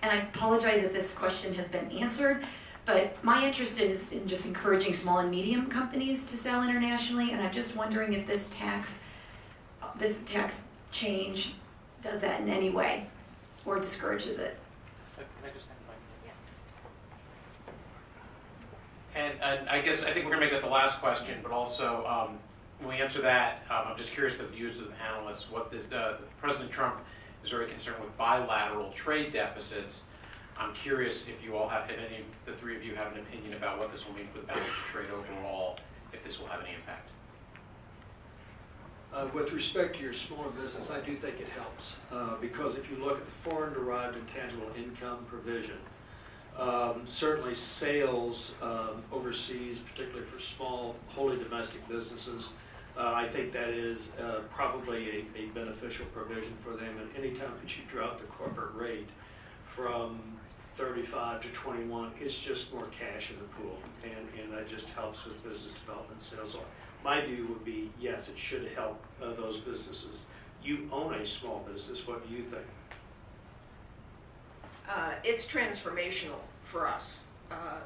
and I apologize if this question has been answered, but my interest is in just encouraging small and medium companies to sell internationally, and I'm just wondering if this tax change does that in any way or discourages it. Can I just And I think we're going to make that the last question, but also when we answer that, I'm just curious the views of the panelists. What this, President Trump is very concerned with bilateral trade deficits. I'm curious if you all have, if any of the three of you have an opinion about what this will mean for the balance of trade overall, if this will have any impact. With respect to your smaller business, I do think it helps because if you look at the foreign-derived intangible income provision, certainly sales overseas, particularly for small, wholly domestic businesses, I think that is probably a beneficial provision for them. And anytime that you drop the corporate rate from 35 to 21, it's just more cash in the pool, and that just helps with business development sales. My view would be, yes, it should help those businesses. You own a small business. What do you think? It's transformational for us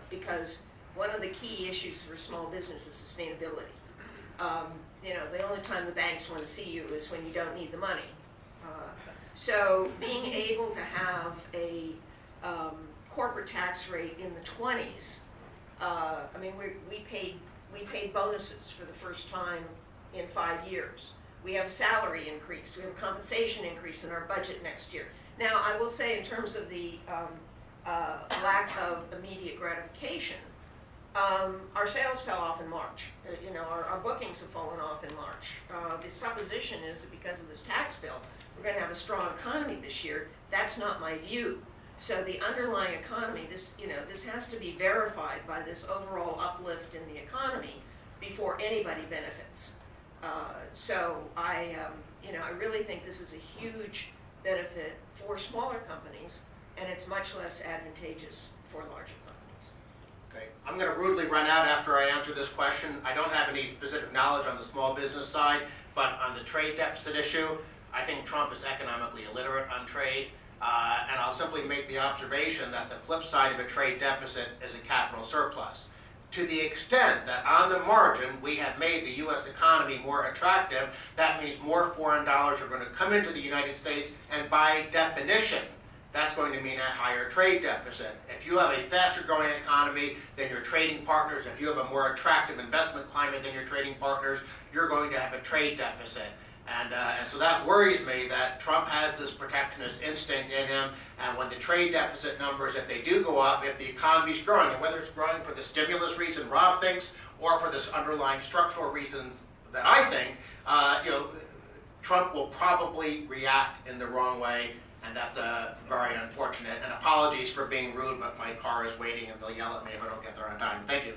because one of the key issues for small business is sustainability. The only time the banks want to see you is when you don't need the money. So being able to have a corporate tax rate in the 20s, we paid bonuses for the first time in 5 years. We have a salary increase. We have a compensation increase in our budget next year. Now, I will say in terms of the lack of immediate gratification, our sales fell off in March. Our bookings have fallen off in March. The supposition is that because of this tax bill, we're going to have a strong economy this year. That's not my view. So the underlying economy, this has to be verified by this overall uplift in the economy before anybody benefits. So I really think this is a huge benefit for smaller companies, and it's much less advantageous for larger companies. Okay, I'm going to rudely run out after I answer this question. I don't have any specific knowledge on the small business side, but on the trade deficit issue, I think Trump is economically illiterate on trade. And I'll simply make the observation that the flip side of a trade deficit is a capital surplus. To the extent that on the margin we have made the U.S. economy more attractive, that means more foreign dollars are going to come into the United States, and by definition, that's going to mean a higher trade deficit. If you have a faster growing economy than your trading partners, if you have a more attractive investment climate than your trading partners, you're going to have a trade deficit. And so that worries me that Trump has this protectionist instinct in him, and when the trade deficit numbers, if they do go up, if the economy's growing, and whether it's growing for the stimulus reason Rob thinks, or for this underlying structural reasons that I think, Trump will probably react in the wrong way, and that's very unfortunate. And apologies for being rude, but my car is waiting, and they'll yell at me if I don't get there on time. Thank you.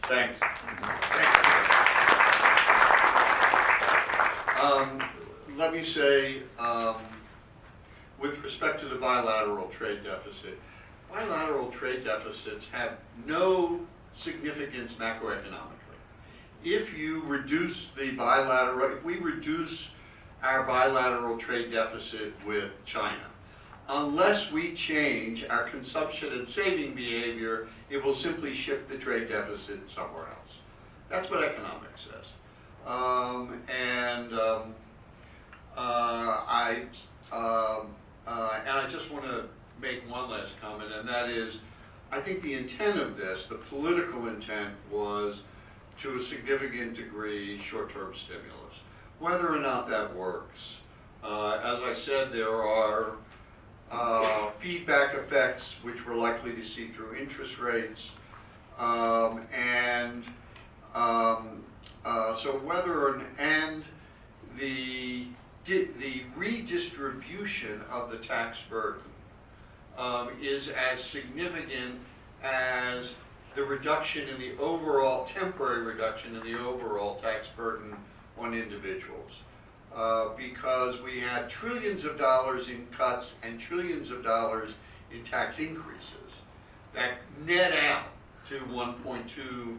Thanks. Let me say, with respect to the bilateral trade deficit, bilateral trade deficits have no significance macroeconomically. If you reduce if we reduce our bilateral trade deficit with China, unless we change our consumption and saving behavior, it will simply shift the trade deficit somewhere else. That's what economics says. I just want to make one last comment, and that is, I think the intent of this, the political intent, was to a significant degree short-term stimulus. Whether or not that works, as I said, there are feedback effects which we're likely to see through interest rates, so the redistribution of the tax burden is as significant as the reduction in the overall, temporary reduction in the overall tax burden on individuals. Because we had trillions of dollars in cuts and trillions of dollars in tax increases that net out to 1.2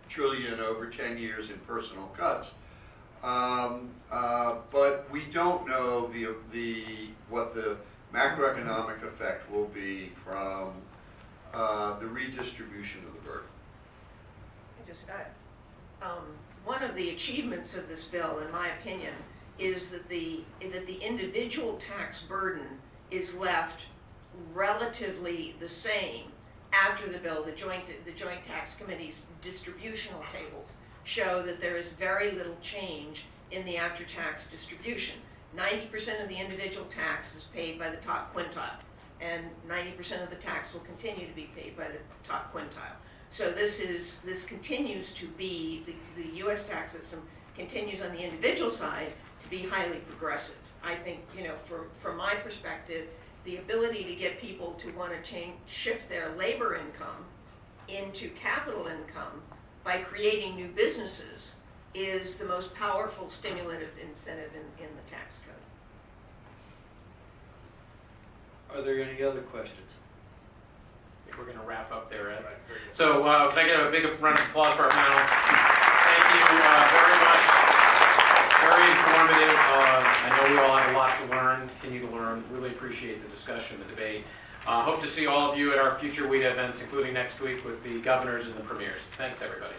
trillion over 10 years in personal cuts. But we don't know what the macroeconomic effect will be from the redistribution of the burden. One of the achievements of this bill, in my opinion, is that the individual tax burden is left relatively the same after the bill. The Joint Tax Committee's distributional tables show that there is very little change in the after-tax distribution. 90% of the individual tax is paid by the top quintile, and 90% of the tax will continue to be paid by the top quintile. So this continues to be, the U.S. tax system continues on the individual side to be highly progressive. I think, from my perspective, the ability to get people to want to shift their labor income into capital income by creating new businesses is the most powerful stimulative incentive in the tax code. Are there any other questions? I think we're going to wrap up there, Ed. So can I get a big round of applause for our panel? Thank you very much. Very informative. I know we all have a lot to learn, continue to learn. Really appreciate the discussion, the debate. Hope to see all of you at our future WEDA events, including next week with the governors and the premiers. Thanks, everybody.